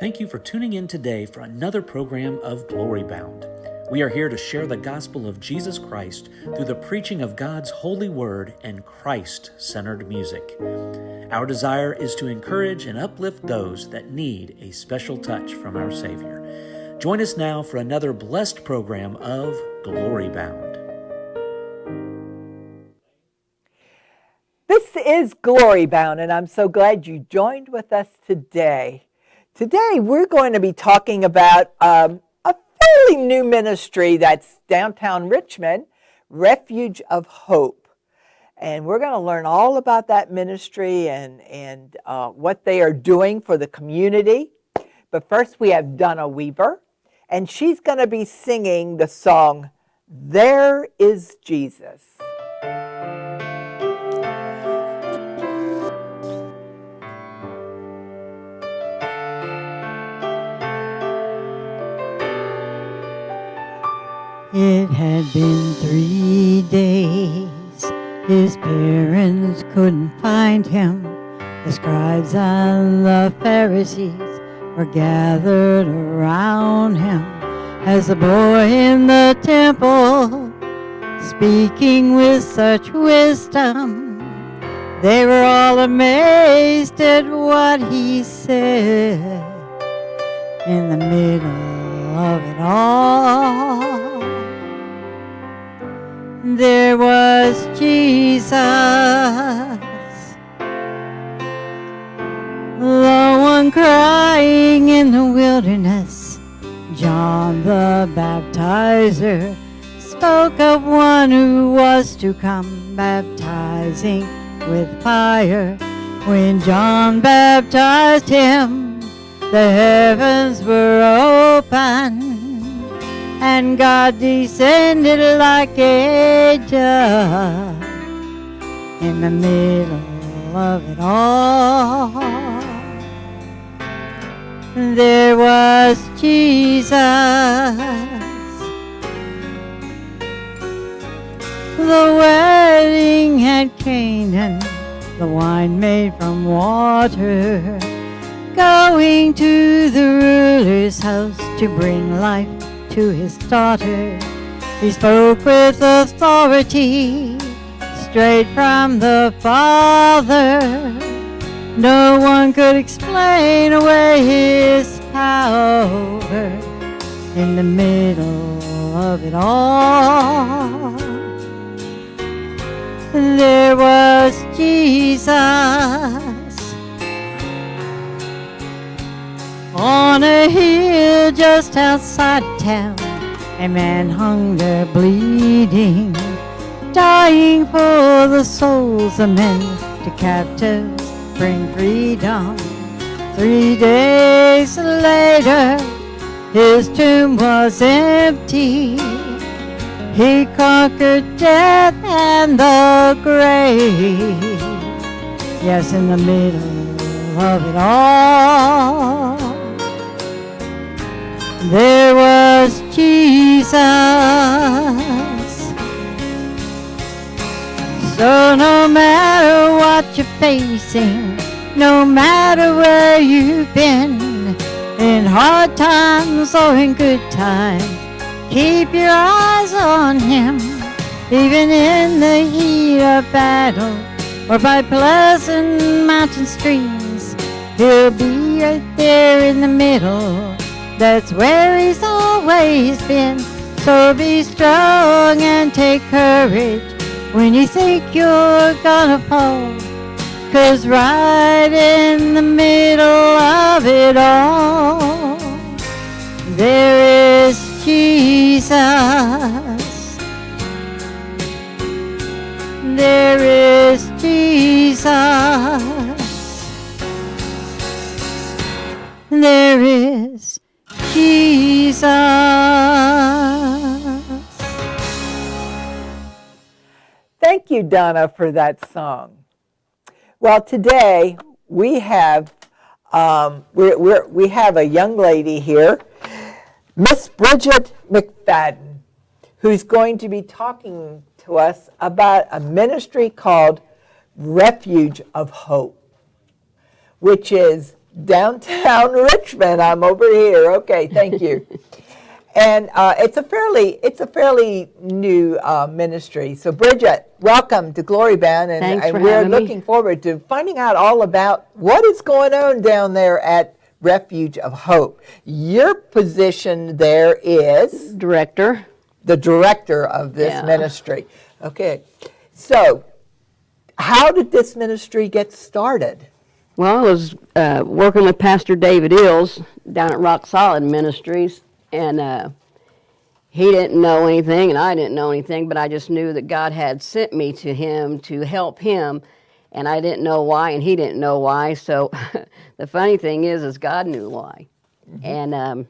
Thank you for tuning in today for another program of Glory Bound. We are here to share the gospel of Jesus Christ through the preaching of God's holy word and Christ-centered music. Our desire is to encourage and uplift those that need a special touch from our Savior. Join us now for another blessed program of Glory Bound. This is Glory Bound, and I'm so glad you joined with us today. Today, we're going to be talking about a fairly new ministry that's downtown Richmond, Refuge of Hope. And we're going to learn all about that ministry and what they are doing for the community. But first, we have Donna Weaver, and she's going to be singing the song, There is Jesus. It had been 3 days, his parents couldn't find him. The scribes and the Pharisees were gathered around him as a boy in the temple, speaking with such wisdom. They were all amazed at what he said. In the middle of it all, there was Jesus, the one crying in the wilderness. John the baptizer spoke of one who was to come, baptizing with fire. When John baptized him, the heavens were open, and God descended like a dove. In the middle of it all, there was Jesus, the wedding at Canaan, the wine made from water, going to the ruler's house to bring life to his daughter. He spoke with authority, straight from the Father. No one could explain away his power. In the middle of it all, there was Jesus, on a hill just outside of town. A man hung there bleeding, dying for the souls of men, to captives bring freedom. 3 days later, his tomb was empty. He conquered death and the grave. Yes, in the middle of it all, there was Jesus. So no matter what you're facing, no matter where you've been, in hard times or in good times, keep your eyes on him. Even in the heat of battle or by pleasant mountain streams, he'll be right there in the middle. That's where he's always been. So be strong and take courage when you think you're gonna fall, 'cause right in the middle of it all, there is Jesus. There is Jesus. There is Jesus. Thank you, Donna, for that song. Well, today we have we have a young lady here, Miss Bridget McFadden, who's going to be talking to us about a ministry called Refuge of Hope, which is downtown Richmond. I'm over here. Okay, thank you. And it's a fairly new ministry. So Bridget, welcome to Glory Bound, Thanks for and we're having me. looking forward to finding out all about what is going on down there at Refuge of Hope. Your position there is Director. the director of this Yeah. ministry. Okay, so how did this ministry get started? Well, I was working with Pastor David Ills down at Rock Solid Ministries, and he didn't know anything, and I didn't know anything, but I just knew that God had sent me to him to help him, and I didn't know why, and he didn't know why. So the funny thing is God knew why, and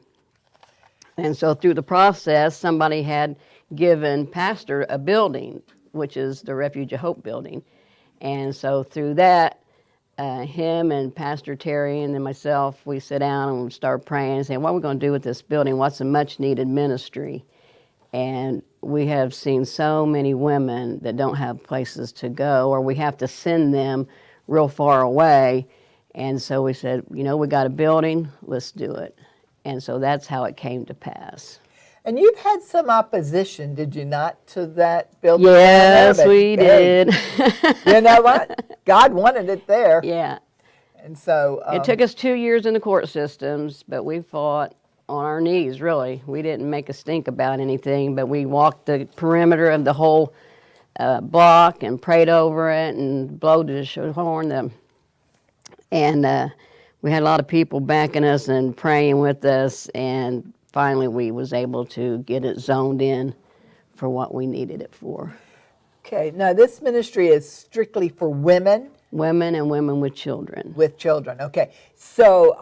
so through the process, somebody had given Pastor a building, which is the Refuge of Hope building, and so through that. Him and Pastor Terry and then myself, we sit down and we start praying and saying, what are we going to do with this building? What's a much needed ministry? And we have seen so many women that don't have places to go, or we have to send them real far away. And so we said, we got a building, let's do it. And so that's how it came to pass. And you've had some opposition, did you not, to that building? Yes, down there? we did. You know what? God wanted it there. Yeah. And so It took us 2 years in the court systems, but we fought on our knees, really. We didn't make a stink about anything, but we walked the perimeter of the whole block and prayed over it and blowed the horn. And we had a lot of people backing us and praying with us, and finally we was able to get it zoned in for what we needed it for. Okay, now this ministry is strictly for women? Women and women with children. With children, okay. So,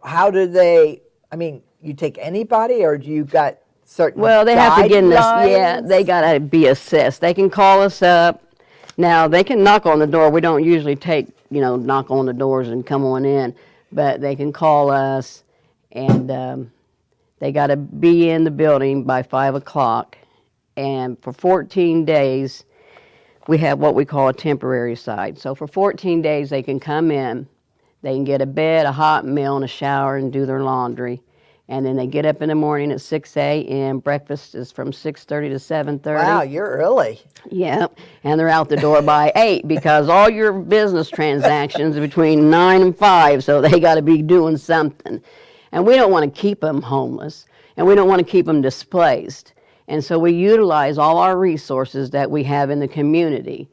how do they, you take anybody, or do you got certain Well, they have to get in this, guidelines? they got to be assessed. They can call us up. Now, they can knock on the door. We don't usually knock on the doors and come on in, but they can call us, and they got to be in the building by 5 o'clock. And for 14 days, we have what we call a temporary side. So for 14 days, they can come in, they can get a bed, a hot meal, and a shower, and do their laundry. And then they get up in the morning at 6 a.m. Breakfast is from 6:30 to 7:30. Wow, you're early. Yep, and they're out the door by 8 because all your business transactions are between 9 and 5, so they got to be doing something. And we don't want to keep them homeless, and we don't want to keep them displaced. And so we utilize all our resources that we have in the community.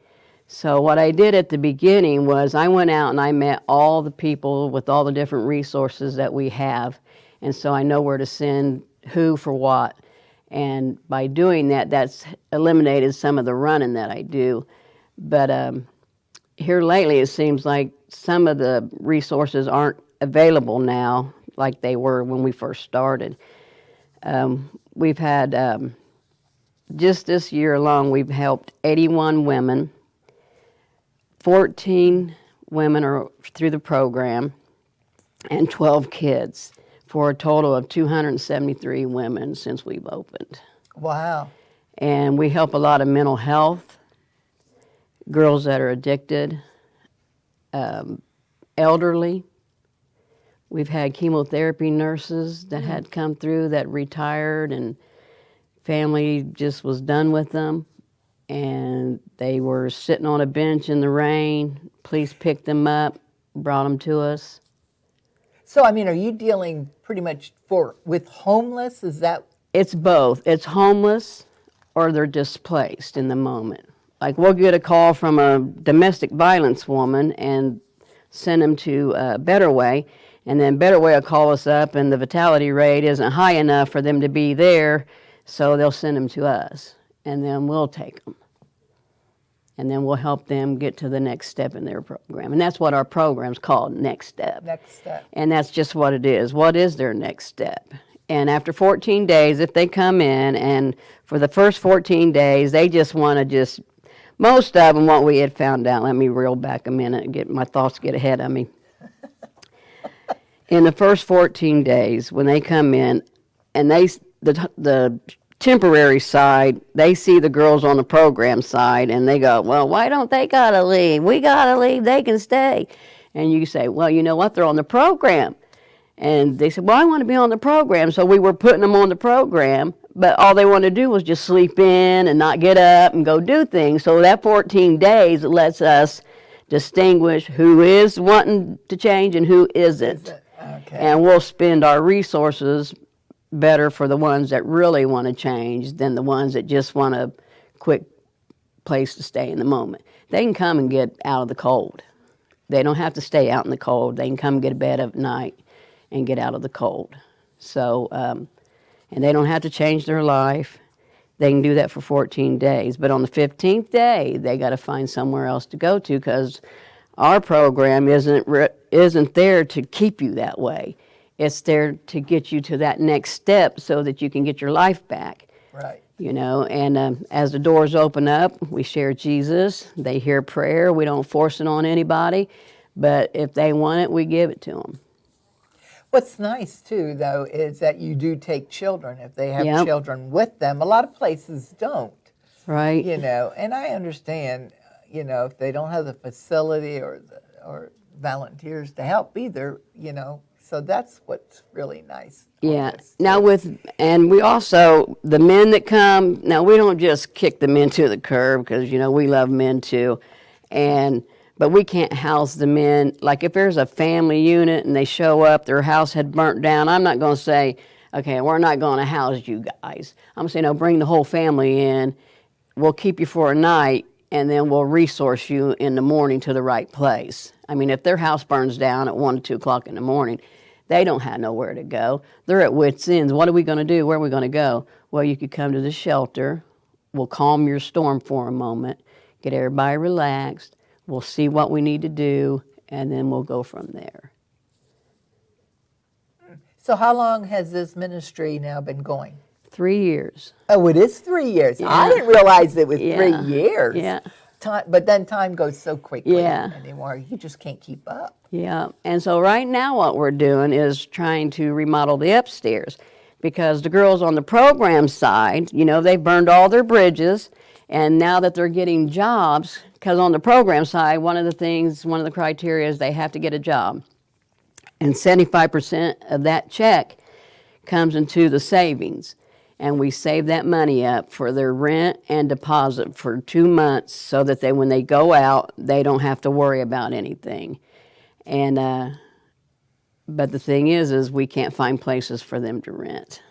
So what I did at the beginning was I went out and I met all the people with all the different resources that we have. And so I know where to send who for what. And by doing that, that's eliminated some of the running that I do. But here lately, it seems like some of the resources aren't available now like they were when we first started. We've had, just this year alone, we've helped 81 women. 14 women are through the program, and 12 kids, for a total of 273 women since we've opened. Wow. And we help a lot of mental health, girls that are addicted, elderly. We've had chemotherapy nurses that had come through that retired, and family just was done with them. And they were sitting on a bench in the rain. Police picked them up, brought them to us. So, are you dealing pretty much with homeless? Is that? It's both. It's homeless or they're displaced in the moment. Like, we'll get a call from a domestic violence woman and send them to Better Way, and then Better Way will call us up, and the vitality rate isn't high enough for them to be there, so they'll send them to us, and then we'll take them. And then we'll help them get to the next step in their program. And that's what our program's called, Next Step. Next Step. And that's just what it is. What is their next step? And after 14 days, if they come in, and for the first 14 days, they just want to most of them, what we had found out, let me reel back a minute and get my thoughts get ahead of me. In the first 14 days, when they come in, and the temporary side, they see the girls on the program side, and they go, well, why don't they gotta leave? We gotta leave, they can stay. And you say, well, you know what? They're on the program. And they said, well, I want to be on the program. So we were putting them on the program, but all they wanted to do was just sleep in and not get up and go do things. So that 14 days lets us distinguish who is wanting to change and who isn't. Okay. And we'll spend our resources better for the ones that really want to change than the ones that just want a quick place to stay in the moment. They can come and get out of the cold. They don't have to stay out in the cold. They can come and get a bed at night and get out of the cold. So, and they don't have to change their life. They can do that for 14 days. But on the 15th day, they got to find somewhere else to go to, because our program isn't there to keep you that way. It's there to get you to that next step so that you can get your life back. Right. You know, and as the doors open up, we share Jesus. They hear prayer. We don't force it on anybody. But if they want it, we give it to them. What's nice, too, though, is that you do take children if they have Yep. children with them. A lot of places don't, Right? you know, and I understand, you know, if they don't have the facility or volunteers to help either, you know, so that's what's really nice. on Yeah. this, Now too. and we also, the men that come, now we don't just kick the men to the curb, because, you know, we love men too. But we can't house the men. Like if there's a family unit and they show up, their house had burnt down, I'm not going to say, okay, we're not going to house you guys. I'm going to say, no, bring the whole family in. We'll keep you for a night, and then we'll resource you in the morning to the right place. I mean, if their house burns down at 1 or 2 o'clock in the morning, they don't have nowhere to go. They're at wit's ends. What are we going to do? Where are we going to go? Well, you could come to the shelter. We'll calm your storm for a moment, get everybody relaxed. We'll see what we need to do, and then we'll go from there. So how long has this ministry now been going? 3 years. Oh, it is 3 years. Yeah. I didn't realize it was Yeah. 3 years. Yeah. But then time goes so quickly Yeah. anymore. You just can't keep up. Yeah, and so right now what we're doing is trying to remodel the upstairs, because the girls on the program side, you know, they've burned all their bridges, and now that they're getting jobs, because on the program side, one of the criteria is they have to get a job. And 75% of that check comes into the savings. And we save that money up for their rent and deposit for 2 months, so that when they go out, they don't have to worry about anything. And but the thing is we can't find places for them to rent.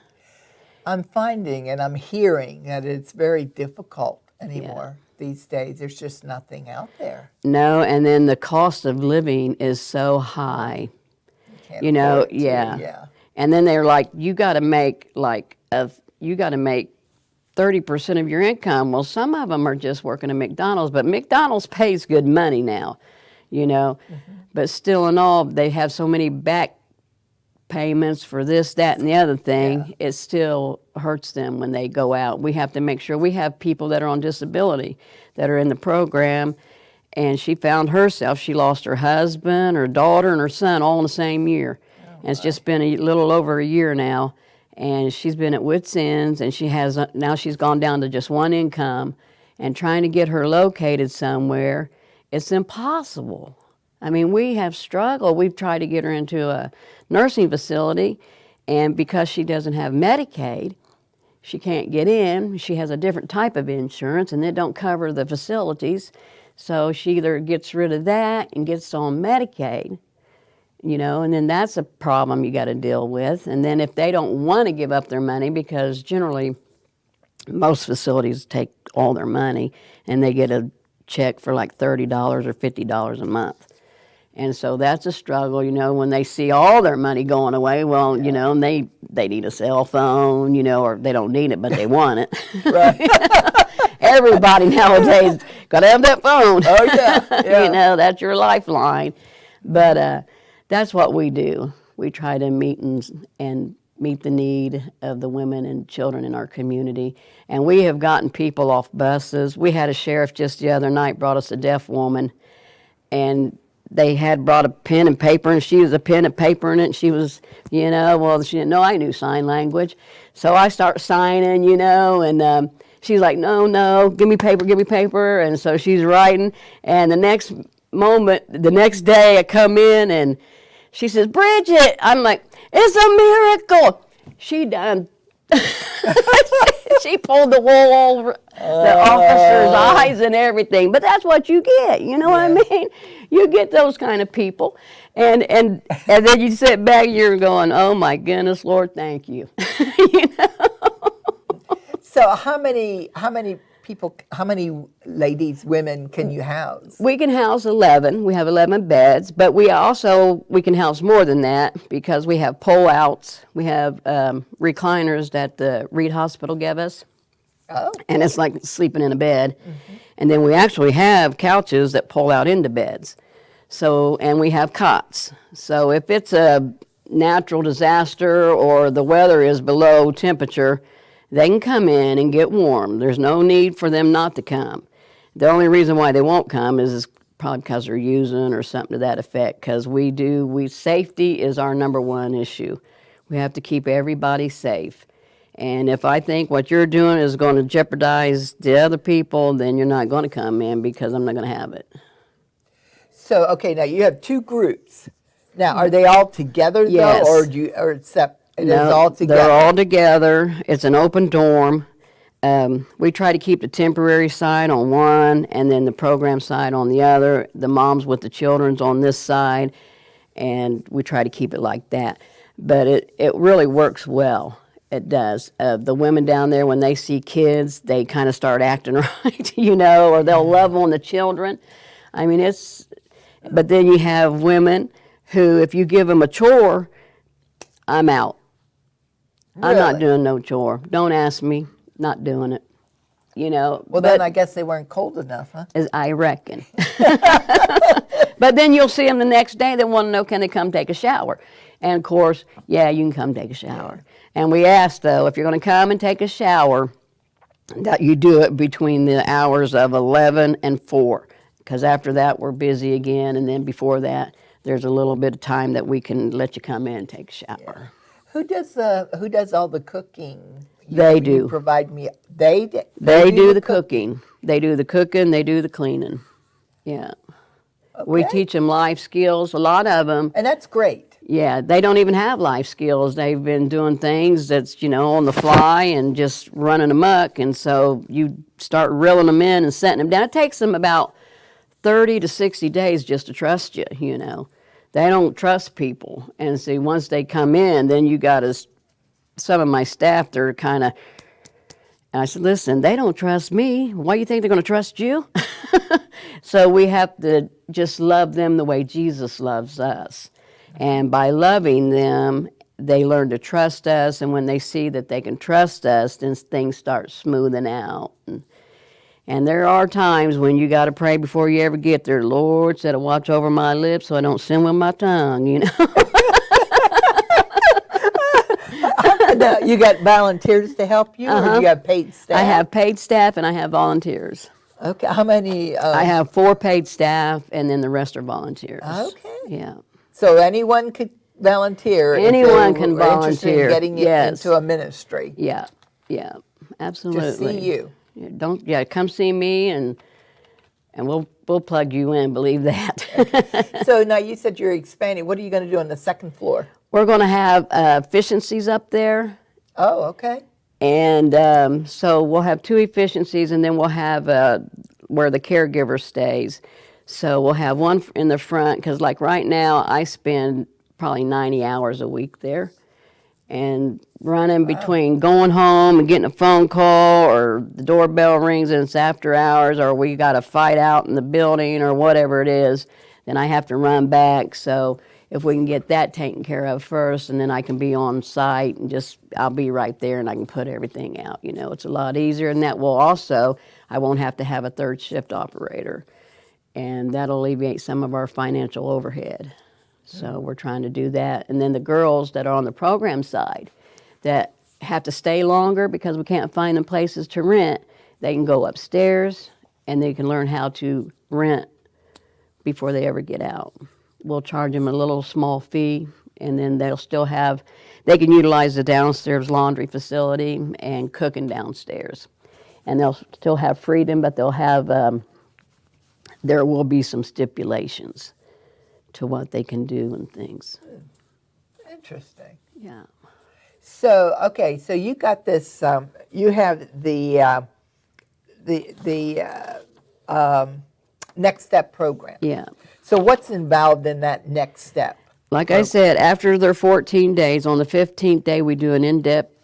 I'm finding and I'm hearing that it's very difficult anymore these days. There's just nothing out there. No, and then the cost of living is so high. Can't You know, afford to, yeah. And then they're like, you got to make 30% of your income. Well, some of them are just working at McDonald's, but McDonald's pays good money now, you know. Mm-hmm. But still in all, they have so many back payments for this, that, and the other thing. It still hurts them when they go out. We have to make sure we have people that are on disability that are in the program. And she found herself, she lost her husband, her daughter, and her son all in the same year. And it's just been a little over a year now. And she's been at wit's ends, and now she's gone down to just one income. And trying to get her located somewhere, it's impossible. I mean, we have struggled. We've tried to get her into a nursing facility, and because she doesn't have Medicaid, she can't get in. She has a different type of insurance, and they don't cover the facilities. So she either gets rid of that and gets on Medicaid, you know, and then that's a problem you got to deal with. And then if they don't want to give up their money, because generally most facilities take all their money and they get a check for like $30 or $50 a month. And so that's a struggle, you know, when they see all their money going away. Well, you know, and they need a cell phone, you know, or they don't need it, but they want it. Right. Everybody nowadays got to have that phone. Oh, yeah. You know, that's your lifeline. But that's what we do. We try to meet the need of the women and children in our community. And we have gotten people off buses. We had a sheriff just the other night brought us a deaf woman, and they had brought a pen and paper, and she was a pen and paper in it, and she was, you know, well, she didn't know I knew sign language. So I start signing, you know, and she's like, no, give me paper. And so she's writing, and the next moment, the next day I come in and she says, Bridget, I'm like, it's a miracle. She done, she pulled the wool over the officer's eyes and everything. But that's what you get, you know what I mean? You get those kind of people. And then you sit back and you're going, oh my goodness, Lord, thank you. You know? So how many people, how many women can you house? We can house 11. We have 11 beds, but we can house more than that because we have pull-outs. We have recliners that the Reed Hospital gave us. Oh. And it's like sleeping in a bed. Mm-hmm. And then we actually have couches that pull out into beds. So, and we have cots. So if it's a natural disaster or the weather is below temperature, they can come in and get warm. There's no need for them not to come. The only reason why they won't come is probably because they're using or something to that effect, because safety is our number one issue. We have to keep everybody safe. And if I think what you're doing is going to jeopardize the other people, then you're not going to come in because I'm not going to have it. So, okay, now you have two groups. Now, are they all together, yes. though, or except it is all together? They're all together. It's an open dorm. We try to keep the temporary side on one and then the program side on the other. The moms with the children's on this side, and we try to keep it like that. But it really works well. It does. The women down there, when they see kids, they kind of start acting right, you know, or they'll love on the children. I mean, but then you have women who, if you give them a chore, I'm out. Really? I'm not doing no chore. Don't ask me. Not doing it. You know. Well, then I guess they weren't cold enough, huh? I reckon. But then you'll see them the next day. They want to know, can they come take a shower? And, of course, yeah, you can come take a shower. And we ask, though, if you're going to come and take a shower, that you do it between the hours of 11 and 4. Because after that, we're busy again. And then before that, there's a little bit of time that we can let you come in and take a shower. Yeah. Who does all the cooking? They do. You provide me. They do the cooking. They do the cooking. They do the cleaning. Yeah. Okay. We teach them life skills. A lot of them. And that's great. Yeah, they don't even have life skills. They've been doing things that's, you know, on the fly and just running amok. And so you start reeling them in and setting them down. It takes them about 30 to 60 days just to trust you, you know. They don't trust people. And see, once they come in, then you got some of my staff, they're kind of, and I said, listen, they don't trust me. Why do you think they're going to trust you? So we have to just love them the way Jesus loves us. And by loving them, they learn to trust us. And when they see that they can trust us, then things start smoothing out. And there are times when you got to pray before you ever get there. Lord, said, watch over my lips so I don't sin with my tongue, you know. Now, you got volunteers to help you, or you have paid staff? I have paid staff and I have volunteers. Okay, how many? I have 4 paid staff, and then the rest are volunteers. Okay. Yeah. So anyone could volunteer. Anyone can volunteer. Interested in getting into a ministry. Yeah, absolutely. To see you. Come see me, and we'll plug you in. Believe that. Okay. So now you said you're expanding. What are you going to do on the second floor? We're going to have efficiencies up there. Oh, okay. And so we'll have 2 efficiencies, and then we'll have where the caregiver stays. So we'll have one in the front, because like right now I spend probably 90 hours a week there. And running between going home and getting a phone call, or the doorbell rings and it's after hours, or we got to fight out in the building or whatever it is, then I have to run back. So if we can get that taken care of first, and then I can be on site and I'll be right there and I can put everything out. You know, it's a lot easier, and that will also, I won't have to have a third shift operator, and that'll alleviate some of our financial overhead. So we're trying to do that. And then the girls that are on the program side that have to stay longer because we can't find them places to rent, they can go upstairs and they can learn how to rent before they ever get out. We'll charge them a little small fee, and then they can utilize the downstairs laundry facility and cooking downstairs. And they'll still have freedom, but they'll have there will be some stipulations to what they can do and things. Interesting. Yeah. So, okay, so you got this, you have the Next Step program. Yeah. So what's involved in that next step? Like I said, after their 14 days, on the 15th day, we do an in-depth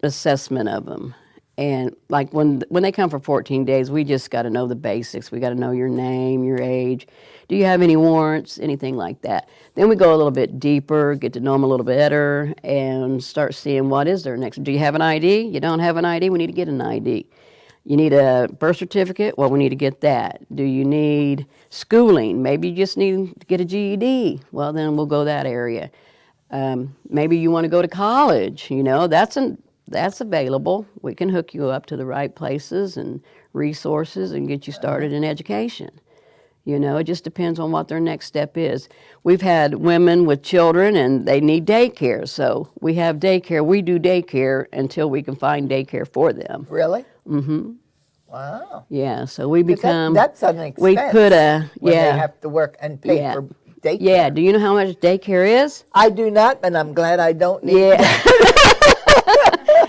assessment of them. And like when they come for 14 days, we just got to know the basics. We got to know your name, your age. Do you have any warrants, anything like that? Then we go a little bit deeper, get to know them a little better, and start seeing what is their next. Do you have an ID? You don't have an ID? We need to get an ID. You need a birth certificate? Well, we need to get that. Do you need schooling? Maybe you just need to get a GED. Well, then we'll go that area. Maybe you want to go to college. You know, that's available. We can hook you up to the right places and resources and get you started in education. You know, it just depends on what their next step is. We've had women with children and they need daycare. So we have daycare. We do daycare until we can find daycare for them. Really? Mm-hmm. Wow. Yeah, so we become... That's an expense. We put a... When Yeah. they have to work and pay for daycare. Yeah, do you know how much daycare is? I do not, and I'm glad I don't need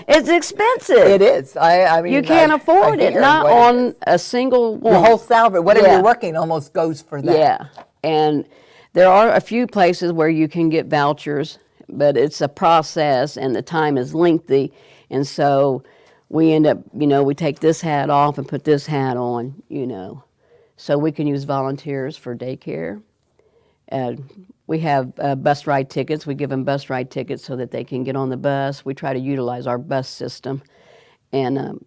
It's expensive. It is. I mean, you can't afford it, not on a single one. Your whole salary, whatever you're working, almost goes for that. Yeah, and there are a few places where you can get vouchers, but it's a process and the time is lengthy, and so we end up, you know, we take this hat off and put this hat on, you know, so we can use volunteers for daycare. We have bus ride tickets. We give them bus ride tickets so that they can get on the bus. We try to utilize our bus system, and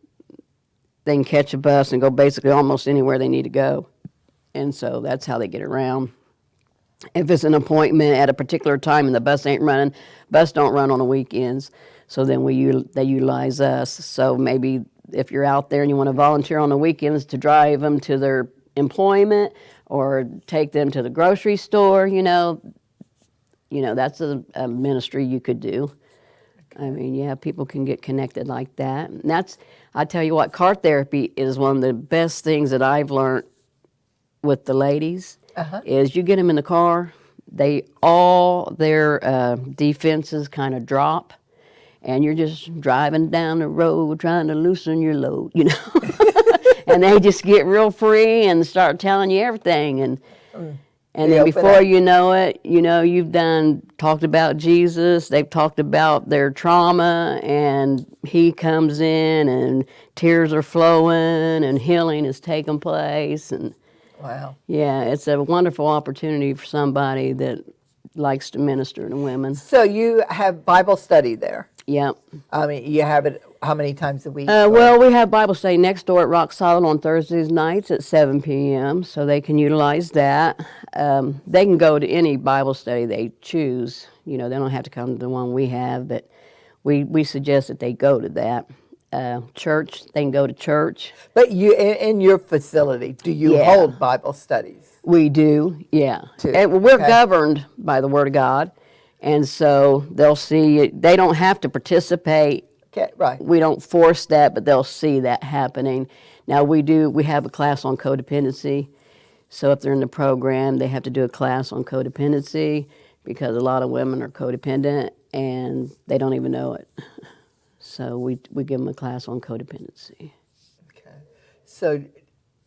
they can catch a bus and go basically almost anywhere they need to go. And so that's how they get around. If it's an appointment at a particular time and the bus ain't running, bus don't run on the weekends, so then they utilize us. So maybe if you're out there and you want to volunteer on the weekends to drive them to their employment or take them to the grocery store, you know, that's a ministry you could do. Okay. I mean, yeah, people can get connected like that. And I tell you what, car therapy is one of the best things that I've learned with the ladies, is you get them in the car, all their defenses kind of drop, and you're just driving down the road trying to loosen your load, you know. And they just get real free and start telling you everything. And then before you know it, you know, you've talked about Jesus, they've talked about their trauma, and he comes in and tears are flowing and healing is taking place. And wow. Yeah, it's a wonderful opportunity for somebody that likes to minister to women. So you have Bible study there? Yeah. I mean, you have it how many times a week? Well, we have Bible study next door at Rock Solid on Thursdays nights at 7 p.m., so they can utilize that. They can go to any Bible study they choose. You know, they don't have to come to the one we have, but we suggest that they go to that. Church, they can go to church. But you, in your facility, do you hold Bible studies? We do, yeah. And we're governed by the Word of God, and so they'll see, they don't have to participate. Okay, right. We don't force that, but they'll see that happening. Now we have a class on codependency, so if they're in the program, they have to do a class on codependency because a lot of women are codependent and they don't even know it. So we give them a class on codependency. Okay. So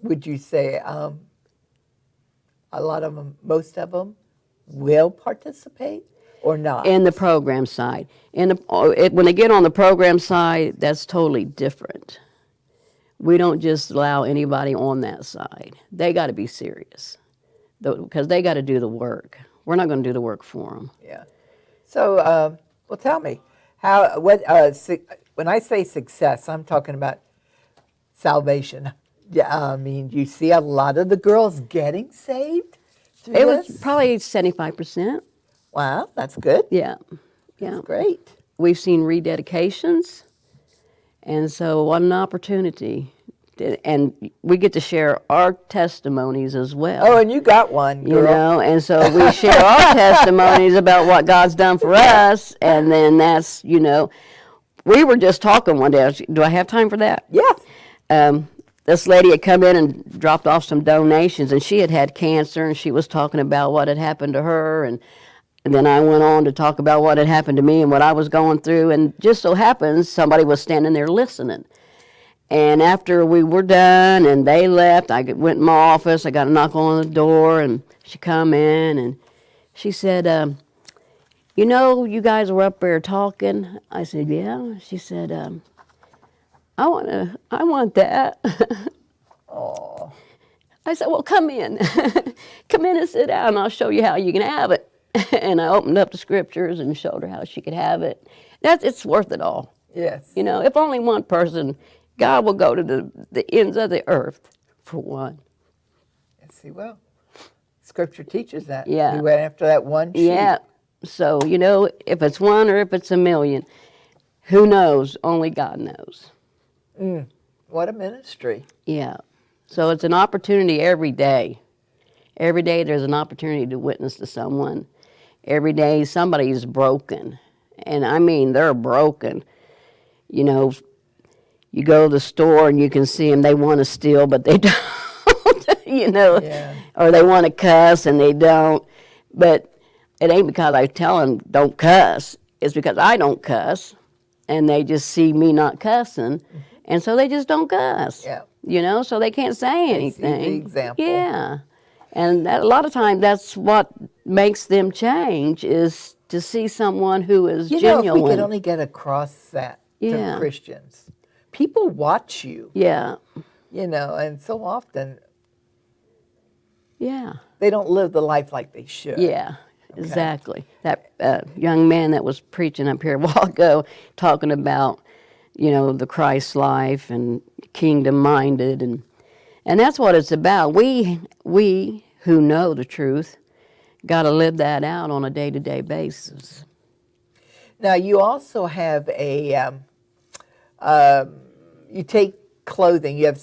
would you say a lot of them, most of them, will participate or not? In the program side. When they get on the program side, that's totally different. We don't just allow anybody on that side. They got to be serious because they got to do the work. We're not going to do the work for them. Yeah. So, well, tell me, when I say success, I'm talking about salvation. Yeah, I mean, you see a lot of the girls getting saved through this? Was probably 75%. Wow, that's good. Yeah. That's great. We've seen rededications, and so what an opportunity. And we get to share our testimonies as well. Oh, and you got one, girl. You know, and so we share our testimonies about what God's done for us, and then that's, you know, we were just talking one day. Do I have time for that? Yeah. this lady had come in and dropped off some donations, and she had had cancer, and she was talking about what had happened to her, and then I went on to talk about what had happened to me and what I was going through, and just so happens somebody was standing there listening. And after we were done and they left, I went in my office, I got a knock on the door, and she come in, and she said, you know, you guys were up there talking. I said, yeah. She said, I want that. Oh. I said, well, come in. Come in and sit down, and I'll show you how you can have it. And I opened up the scriptures and showed her how she could have it. It's worth it all. Yes. You know, if only one person, God will go to the ends of the earth for one. Yes, he will. Scripture teaches that. Yeah. He went after that one sheep. Yeah. So, you know, if it's one or if it's a million, who knows? Only God knows. What a ministry. Yeah. So it's an opportunity every day. Every day there's an opportunity to witness to someone. Every day somebody's broken. And I mean, they're broken. You know, you go to the store and you can see them, they want to steal, but they don't, you know. Yeah. Or they want to cuss and they don't. But it ain't because I tell them don't cuss. It's because I don't cuss. And they just see me not cussing. And so they just don't cuss. Yeah. You know, so they can't say anything. See the example. Yeah. And a lot of times that's what makes them change, is to see someone who is genuine. You know, if we could only get across that Yeah. to Christians. People watch you, Yeah. you know, and so often Yeah. they don't live the life like they should. Yeah. Exactly. That young man that was preaching up here a while ago, talking about, you know, the Christ life and kingdom-minded, and that's what it's about. We who know the truth got to live that out on a day-to-day basis. Now, you also have a, you take clothing, you have,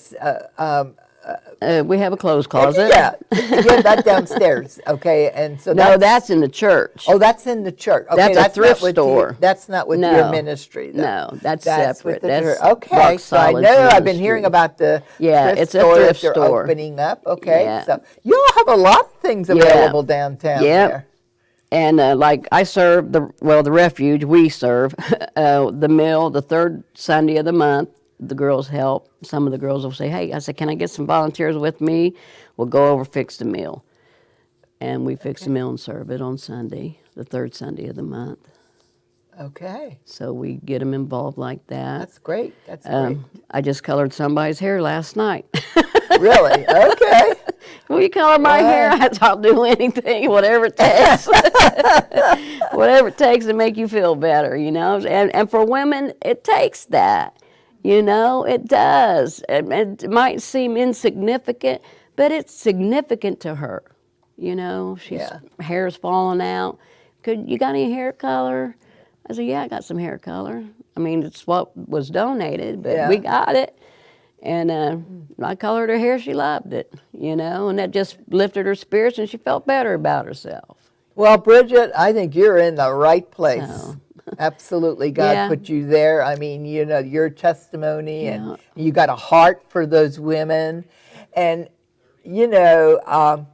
We have a clothes closet. yeah, you have that downstairs, okay, and so No, that's in the church. oh, that's in the church. Okay, That's a not thrift with store. That's not with No. your ministry, though. No, that's With separate. the That's church. rock Okay, so I solid know I've been ministry. hearing about the Yeah, thrift it's a store that thrift they're store. opening up. Okay, Yeah. so you all have a lot of things available downtown Yep. there. And like I serve the Refuge, we serve the mill the third Sunday of the month. The girls help. Some of the girls will say, hey, I said, can I get some volunteers with me? We'll go over, fix the meal. And we fix the meal and serve it on Sunday, the third Sunday of the month. Okay, So we get them involved like that. that's great. That's great. I just colored somebody's hair last night. Really? Okay. Will you color my hair? I'll do anything, whatever it takes. Whatever it takes to make you feel better, you know. And for women, it takes that. You know, it does. It might seem insignificant, but it's significant to her. You know, hair's falling out. You got any hair color? I said, yeah, I got some hair color. I mean, it's what was donated, but we got it. And I colored her hair. She loved it, you know, and that just lifted her spirits, and she felt better about herself. Well, Bridget, I think you're in the right place. So. Absolutely. God Yeah. put you there. I mean, you know, your testimony, and you got a heart for those women. And, you know,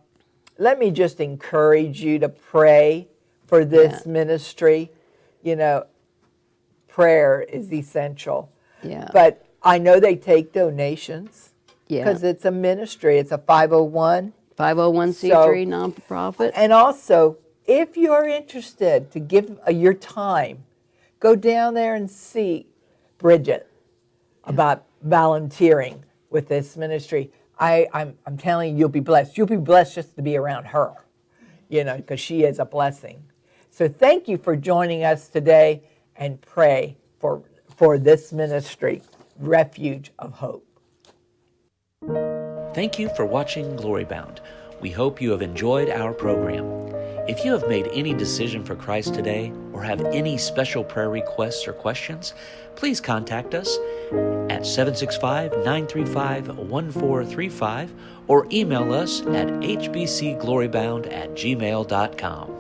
let me just encourage you to pray for this ministry. You know, prayer is essential. Yeah. But I know they take donations Yeah. because it's a ministry. It's a 501. 501c3 non-profit. And also, if you're interested to give your time, go down there and see Bridget about volunteering with this ministry. I'm telling you, you'll be blessed. You'll be blessed just to be around her, you know, because she is a blessing. So thank you for joining us today, and pray for this ministry, Refuge of Hope. Thank you for watching Glory Bound. We hope you have enjoyed our program. If you have made any decision for Christ today, or have any special prayer requests or questions, please contact us at 765-935-1435 or email us at hbcglorybound@gmail.com.